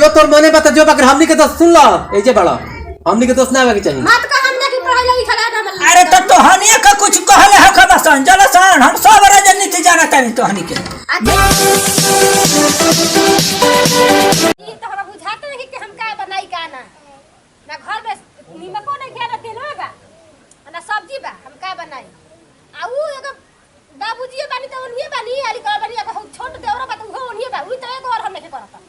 जो तोर मने बता जो बाकी हमनी के दोस्त सुन लो ऐसे बड़ा हमनी के दोस्त ना आवे के चाहिए मत का हमने की पढ़ाई लिखाई ना। अरे तो हनिया का कुछ कहले ह खबा सन चलो सन हम सब राजनीति जानता नहीं तो हनी के ई तो हमरा बुझाते नहीं कि हम का बनाई का ना घर में नीमको नहीं खाना तेलो बा ना सब्जी बा हम का बनाई आ ऊ एगो बाबूजी बानी तो उन्हीं बानी आली कर बानी एगो छोट देवरा बा तो वो उन्हीं बा ऊ तो एगो और हम नहीं करता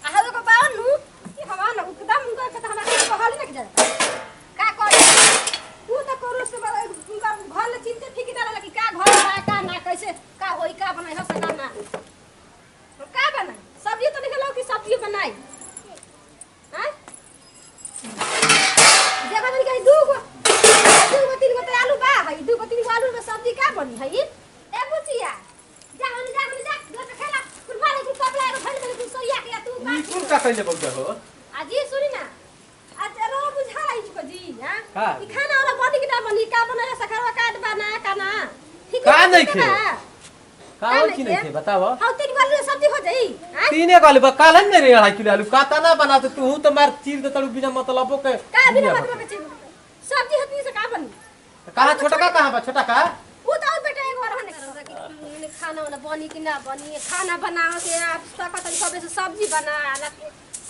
आ हम एगो बावन नु कि हवा ना एकदम उनका के तो हमरा कहल नहीं जाता का करे ऊ तो करू से उनका घर ले चिंता फिकी डाला कि का घर बा का ना कैसे का होई का बनाई हो सका ना का बनाई सब्जी तो निकलो कि सब्जी बनाई हैं देखा नहीं कहीं दूगो तीन गो आलू बा है दूगो तीन गो आलू में सब्जी का बनी है ए बुचिया जा जो खेला कुल मारे की कपड़ा रो फल में तू सोया के तू ई कुल का कइले बौजा हो आजी सुनी ना आज रो बुझा रही छको जी हां का ई खाना वाला बनी कि ना बनी का बनाया सखरवा काट बना काना ठीक का नहीं खे का और की नहीं खे बताओ हां तीन गो आलू सब्जी हो जाई हां तीने गले बा कालन नहीं रे 2.5 किलो आलू का तना बना तो तू तो मार चीर दे तड़ू बिना मतलबो के का बिना मतलब के सब्जी हतनी से का बनी कहां छोटा का कहां बा छोटा का वो तो बेटा एक बार हमने कि खाना वाला बनी कि ना बनी खाना बनाओ के आप पता नहीं कब से सब्जी बना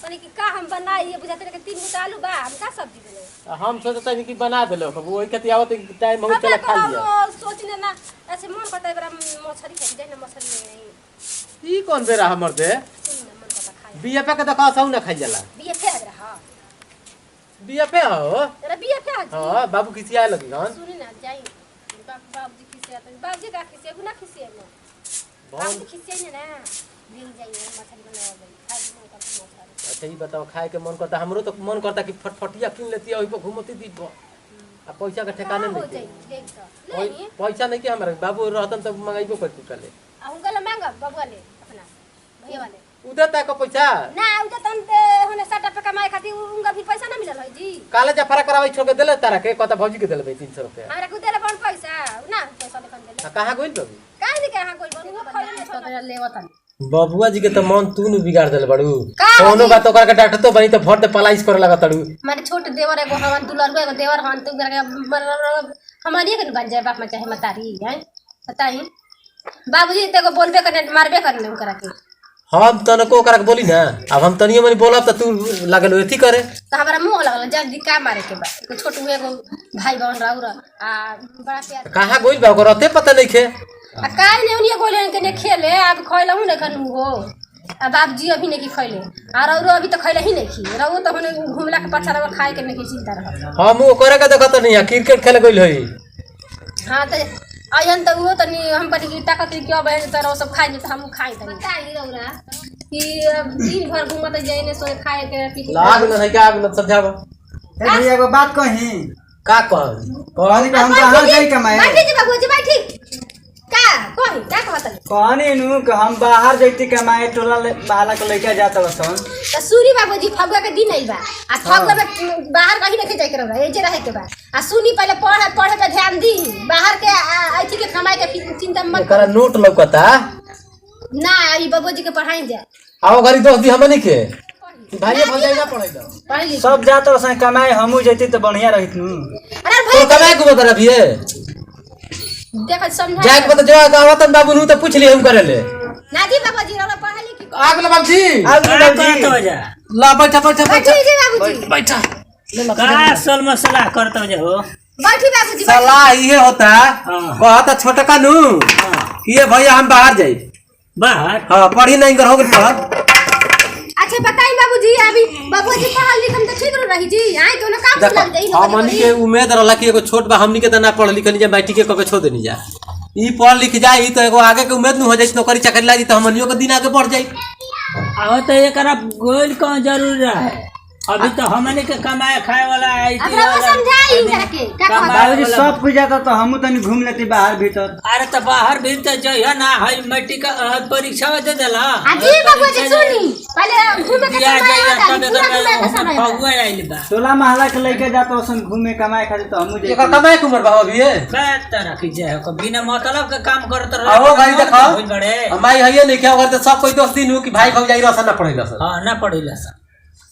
तनी कि का हम बनाई बुझाते के तीन गो आलू बा हम का सब्जी बने हम सोचते नहीं कि बना देलो वही कति आवत टाइम हो चला खा लिया सोचने ना ऐसे मन करता है बड़ा मछली खाई जाए ना मछली नहीं ई कौन बेरा हमर दे मन करता खाई बिया पे के तो का सौ ना खाई जाला बिया फेर रहा बिया पे हो तेरा बिया फेर जी हां बाबू किसी आए लगी हन सुनी ना जाई बाबूजी खिसे आते बाबूजी का खिसे गुना खिसे ना बाबूजी खिसे ना मिल जाइए मछली बनाओ खाई मन करता मछली। अच्छा ये बताओ खाए के मन करता हमरो तो मन करता कि फटफटिया किन लेती ओइ पे घुमती दी आ पैसा के ठिकाने हो नहीं जाई देख तो ले पैसा नहीं के हमरा बाबू रहतन तो मंगाइबो करती कले आ उनका मांग बबुआ ले अपना भैया वाले उधर तक पैसा ना उधर तन ते होने 60 पे कमाए खातिर उनका भी पैसा ना मिलल है जी काले जफरा करावे छोड़ के देले तारा के कहता भौजी के देले 300 रुपया हमरा को देले कौन पैसा ना पैसा लेखन देले कहां गइल बाबू काहे नहीं कहां कोई बनी खड़े तो तेरा लेवतन बबुआ जी के तो मन तू नु बिगाड़ देले बड़ू का कोनो बात ओकर के डांट तो बनी तो फट दे पलाइस करे लगा तड़ू मारे छोट देवर एगो हवन दुलर एगो देवर हन तू हमारी के बन जाए बाप में चाहे मतारी है बताई बाबूजी तेको बोलबे करने मारबे करने उनकरा के हम तनको ओकरा के बोली ना अब हम तनियो मनी बोलब त तू लागल एथी करे तो हमारा मुंह लगल जल्दी का मारे के बा तो छोटू एगो भाई बहन राउर आ बड़ा प्यार कहां गइल बा ओकर अते पता नहीं खे आ काहे ने उनिया गोले के खेले अब खइलहु ने खनु हो अब बाबूजी अभी नहीं खइले आ राउर अभी तो खइले ही नहीं खी राउर तो होने घुमला के पछा रवा खाए के नहीं चिंता रह हम ओकरा के देखत नहीं क्रिकेट खेले गइल होई हां तो अयन तो वो तनी हम कनी की ताकत क्यों बहन तरह सब खाई तो हम खाई तनी बताई रौरा कि दिन भर घूमत जाइने सो खाए के पी लाग न है का आग न समझाबो ए भैया एगो बात कही का कह कहनी कि हम बाहर जाई कमाए बैठी जी बाबूजी बैठी का कही का कहत कहनी नु कि हम बाहर जैती कमाए टोला बाला के लइका जात बसन तो सूरी बाबूजी फगुआ के दिन आइबा आ फगुआ में बाहर कहीं नहीं जाए के रह ए जे रहे के बा आ सुनी पहले पढ़े पे ध्यान दी बाहर के आइथी के कमाए के चिंता मत एकरा नोट लौकता ना ई बाबूजी के पढ़ाई दे आओ घरी दोस्त दी हमनी के भाई भौजाई ना पढ़ाई दो पढ़ ली सब जात बसन कमाए हमहू जैती तो बढ़िया रहित नु अरे तो भाई कमाए को कर अभी देख समझा जाए के जो गावतन बाबू नु तो पूछ लिए हम करे ले नादी बाबूजी रो पढ़ा लिखी आग ले बाबूजी आगे बाबूजी तो जा ला बैठा बैठा बैठा बैठी जी बाबूजी बैठा का सल मसला करतो जे हो बैठी बाबूजी सलाह ये होता हाँ। कहता छोटा का नु कि ये भैया हम बाहर जाई बाहर हां पढ़ी नहीं कर हो गई पढ़ अच्छा बताई बाबूजी अभी बाबूजी पढ़ल लिखल तो ठीक रही जी आई तो ना काम लग जाई हमनी के उम्मीद रहला कि एगो छोट बा हमनी के त ना पढ़ लिखल जा बैठी के कके छोड़ देनी जा ई पढ़ लिख जाई तो एगो आगे के उम्मीद न हो जाई नौकरी चाकरी लागी तो हमनियो के दिन आगे बढ़ जाई आओ तो एकरा गोल कौन जरूर है अभी तो हमने के कमाए खाए वाला आई अब रहो समझाई इनकरा के का कहत बाबूजी सब कुछ जाता तो हमहू तनी घूम लेती बाहर भीतर अरे तो बाहर भी तो जइया ना है मिट्टी का परीक्षा दे देला अजी बाबूजी सुनी पहले घूमे के दिया समय जाइए होता तब पूरा घूमे के समय होता। फगुआ आइल बा टोला महला के लइका जात बसन घूमे कमाए खातिर तो हमहू एकर जैती कमाए के उम्र बा अभी है बात तरह की जे है बिना मतलब के काम करत रहे आओ भाई देखो बड़े हमारी हइए नहीं क्या करते सब कोई दोस्त दिन हो कि भाई भौजाई रसन ना पढ़ेला सर हां ना पढ़िला सा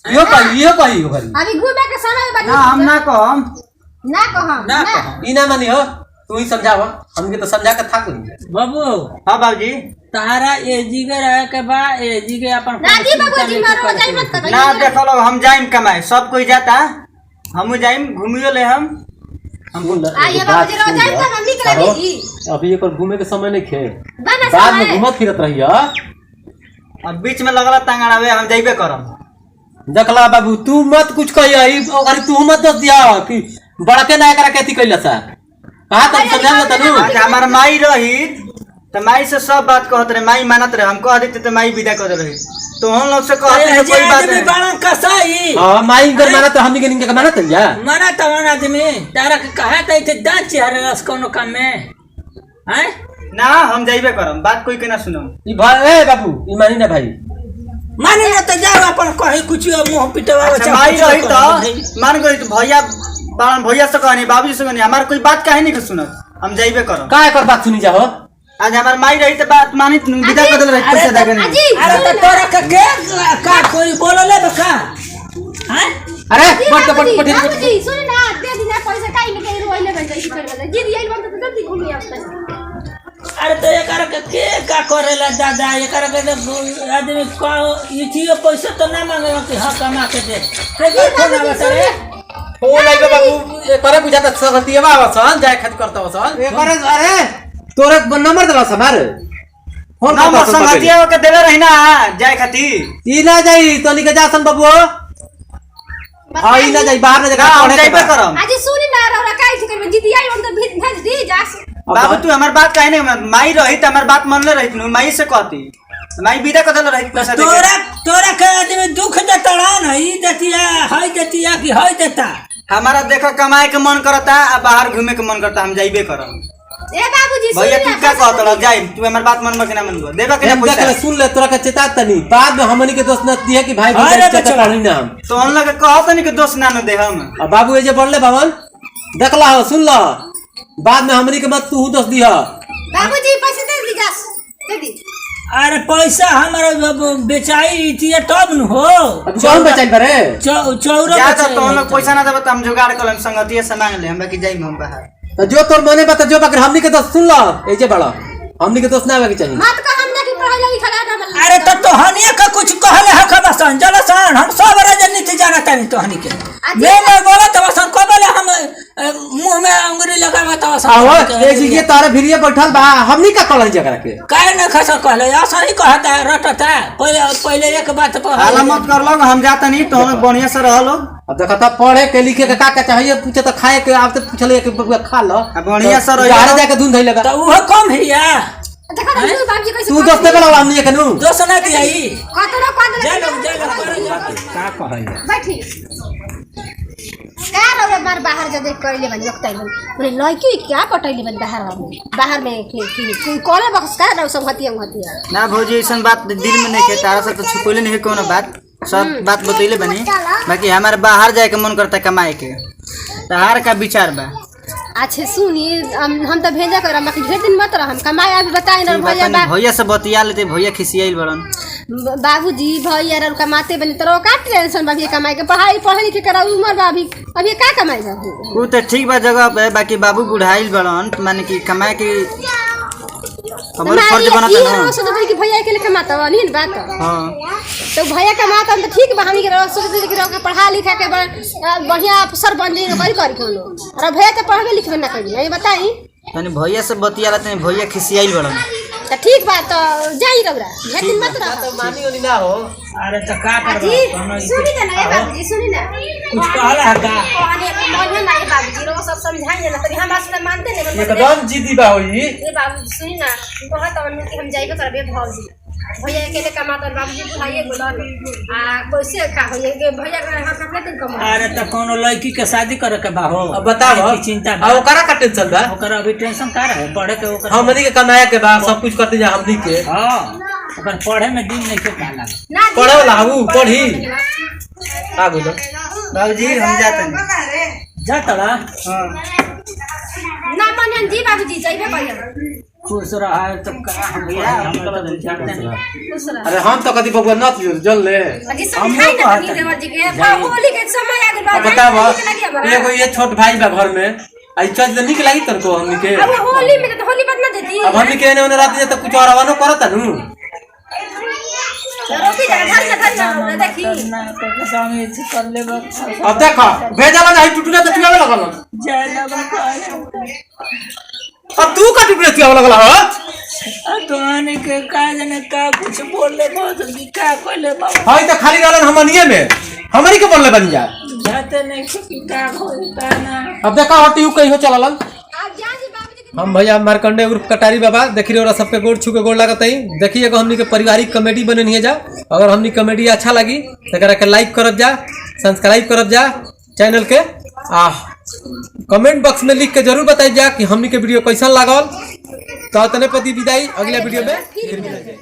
यो कही ओकरी अभी घूमे के समय बा ना हम ना कहम ना कहम ना कहम। ई ना मानी हो तू ही समझाव हमके तो समझा के था कोई बाबू हाँ बाबूजी तारा एजी के रहे के बा एजी के अपन ना जी बाबूजी मारो जाई मत कर ना देखो लोग हम जाइम कमाए सब कोई जाता हमू जाइम घूमियो ले हम आइए बाबूजी रो जाई त हम निकल देगी अभी एक घूमे के समय नहीं खे बना बाद में समय घूमत फिरत रहिया अब बीच में लगला तंगड़ावे हम जाइबे करम देखला बाबू तू मत कुछ कहिया ई ओकरी तू मत दस दिया कि बड़के ना करा खेती कइला सा कहा तब समझा ना तनु अच्छा हमार माई रही तो माई से सब बात कहत रहे माई मानत रहे हम कह देते तो माई विदा कर रही तो हम लोग से कहते तो कोई बात नहीं बड़ा कसाई हां माई कर माना तो हमनी के निके माना त या मना तवन आदमी तारा के कहा त इथे दांत चेहरे रस कोनो काम में हैं ना हम जाइबे करम बात कोई के ना सुनम ई भाई ए बाबू ई मानी ना भाई माने ना त जाओ अपन कहे कुछ मुंह पिटवा अच्छा माई रही तो मान गई तो भैया से कहनी बाबूजी से कहनी हमार कोई बात काहे नहीं के सुनत हम जाइबे करम का कर बात सुनी जा हो आज हमार माई रही तो बात मानी विदा कर देल रही पैसा देके नहीं अजी अरे तो तोरा के का कोई बोलले बका हैं अरे बाबूजी पट बाबूजी सुन ना दे दिना पैसा काई में के रोइले बन जाई कर जी दियल बन तो जल्दी घूमी आवता अरे तो एकर के का करेला दादा एकर के आदमी का इथियो पैसा तो ना मांगे कि हां कमा के दे के फोन आवत रे फोन आइबे बाबू ए करे बुझाता सगतिया आवासन जाय खातिर करता आवासन ए करे अरे तोरे नंबर देला हमार फोन नंबर संगतिया के देले रही ना जाय खातिर ई ना जाई तोनी के जासन बाबू आई ना जाई बाहर ना जगह हम पढ़े जाइबे करम अजी सुन ना रो काई ठीक में जी दियल बन तो भेज दी जास बाबू तू हमार बात काहे नहीं माई रही तो हमार बात मानले रही तू माई से कहती माई विदा कर देल रही पैसा देके तोरा के आदमी दुख देता ना ई देतिया हई देतिया कि हई देता हमारा देखो कमाए के मन करता आ बाहर घूमे के मन करता हम जाइबे करम ए बाबूजी सुन भैया तू क्या कहत रह जाई तू हमार बात मनबे कि ना मनबे देबे के ना देख ले पैसा सुन ले तोरा के चेता तनी बाद में हमनी के दोस्त न दिए कि भाई अरे भाई बच्चा। चेता पढ़ी ना हम तो हम लोग कहत नहीं कि दोस्त ना न दे हम अब बाबू ए जे बोलले भवन देखला हो सुन लो बाद में हमनी के मत तू दोस्त दिया बाबूजी पैसा दे दी जास दे दी अरे पैसा हमारा बेचाई थी तब न हो अब कौन बचाई करे चौरा ज्यादा तो हम लोग पैसा ना देबे तो हम जुगाड़ कर लेम संगतिया से मांग ले हम बाकी जाई हम बाहर तो जो तोर मने बता जो बकर हमनी के दोस्त सुन लो ए जे बड़ा हमनी के दोस्त ना आवे के चाहिए मत का हम जाके पढ़ाई लिखा ना अरे तो हनिया का कुछ कहले ह खबसन जलसन हम सब राजनीति जानता नहीं तो हनी के मैं बोला तो वसन कबले हम मुंह में अंगुरी लगावा तो आओ वसन ए जी के तारे भिरिए बैठल बा हमनी का कलह जकरा के काहे न खसा कहले ऐसा ही कहता है रटता पहले एक बात पर हाला मत कर लो हम जाता नहीं तो हम लोग बढ़िया से रह लो अब देखा था पढ़े के लिखे के का चाहिए पूछे तो खाए के आप तो पूछले कि बबुआ खा लो बढ़िया से रह गारे जाके धुन धइले तो वो कम है या देखा ना बाबूजी कैसे तू दोस्त के वाला हमनी के नु दोस्त ना दिया ई कतरो जा कतरो लोग का कहै बैठी का रो मार बाहर जा देख करले बन वक्त आइल बोले लड़की क्या कटैले बन बाहर में की कोले बक्स का ना सब हतिया ना भौजी ऐसा बात दिल में नहीं है तारा से तो छुपैले नहीं है कोनो बात सब बात बतैले बनी बाकी हमारे बाहर जाए के मन करता कमाए के तार का विचार बा अच्छा सुनी हम तो भेजा कर बाकी ढेर दिन मत रह हम कमाए अभी बताए ना भैया भैया से बतिया लेते भैया खिसियाइल बड़न बाबूजी भैया रे कमाते बने तो का टेंशन बाबी कमाए के पढ़ाई लिखे कर उम्र बाबी अभी का कमाए बाबू वो तो ठीक बा जगह पे बाकी बाबू बुढ़ाइल बड़न माने कि कमाए के हमारे फर्ज बनता ना सोचते कि भैया के लिए कमाता नहीं बात हां तो भैया कमाता तो ठीक बा हम के सोचते कि पढ़ा लिखा के बढ़िया अफसर बन जाए नौकरी कर कोनो और भैया तो पढ़बे लिखबे ना करी नहीं बताई तनी भैया से बतिया लेते भैया खिसियाइल बड़न तो ठीक बा तो जाई रौरा ढेर दिन मत रह तो मानी ओनी ना हो अरे तो का जी सुनी ना ये बाबूजी सुनी ना कुछ कहला है का कहने मन ना ये बाबूजी रो सब समझाई ना तभी हम बात से मानते नहीं एकदम जिद्दी बा होई ये बाबूजी सुनी ना बहुत अन कि हम जाइबे करबे भौजी भैया अकेले कमाता बाबूजी बुलाइए बोलन आ कैसे का होइए के भैया का हाथ अपने दिन कमा अरे तो कोनो लड़की के शादी करे के बा हो अब बताओ की चिंता अब ओकरा का टेंशन बा ओकर अभी टेंशन का रहे पढ़े के ओकर हमनी के कमाए के बाद सब कुछ करते जा हमनी के हां ओकर पढ़े में दिन नहीं के काला ना पढ़े वाला हूं पढ़ी का बोलो बाबूजी हम जाते हैं जा तड़ा हां ना मानन जी बाबूजी जाइबे करिए खुश रहा तो का हम हमरा तो जाते हैं। खुश रह अरे हम तो कदी बबुआ नत जल ले बाकी समझाई ना अपनी देवर जी के होली के समय आ गइल बा बताब लगी हमरा एगो ये छोट भाई बा घर में आई चल तो निक लागी तनको हमनी के अब होली में तो होली बदना देती अब हमनी के ने रात जे तो कुछ और आवानो करता नु रोटी जा घर में देखी ना तो स्वामी जी कर ले अब देखो भेजाला नहीं टूटना तो तुआवे लगल जय लगन अब तू का टूटने तुआवे लगल हो तो आने के का जाने का कुछ बोले बहुत का कोले बाबा हां तो खाली रहलन हमनिए में हमरी के बोलले बन जा जाते नहीं कि का होता ना। अब देखा हटी उ कहीं हो चललन आज जा जी बाबूजी के हम भैया मारकंडे उर्फ कटारी बाबा देखी रहे सबके गोड़ छू के गोड़ लागत है। देखिए हमनी के पारिवारिक कॉमेडी बने नहीं जा। अगर हमनी कॉमेडी अच्छा लगी तो करा के लाइक करब जा, सब्सक्राइब करब जा चैनल के कमेंट बॉक्स में लिख के जरूर बताइए जा कि हमनी के वीडियो कैसा लागल। तो तने पति विदाई अगले वीडियो में फिर मिलेंगे।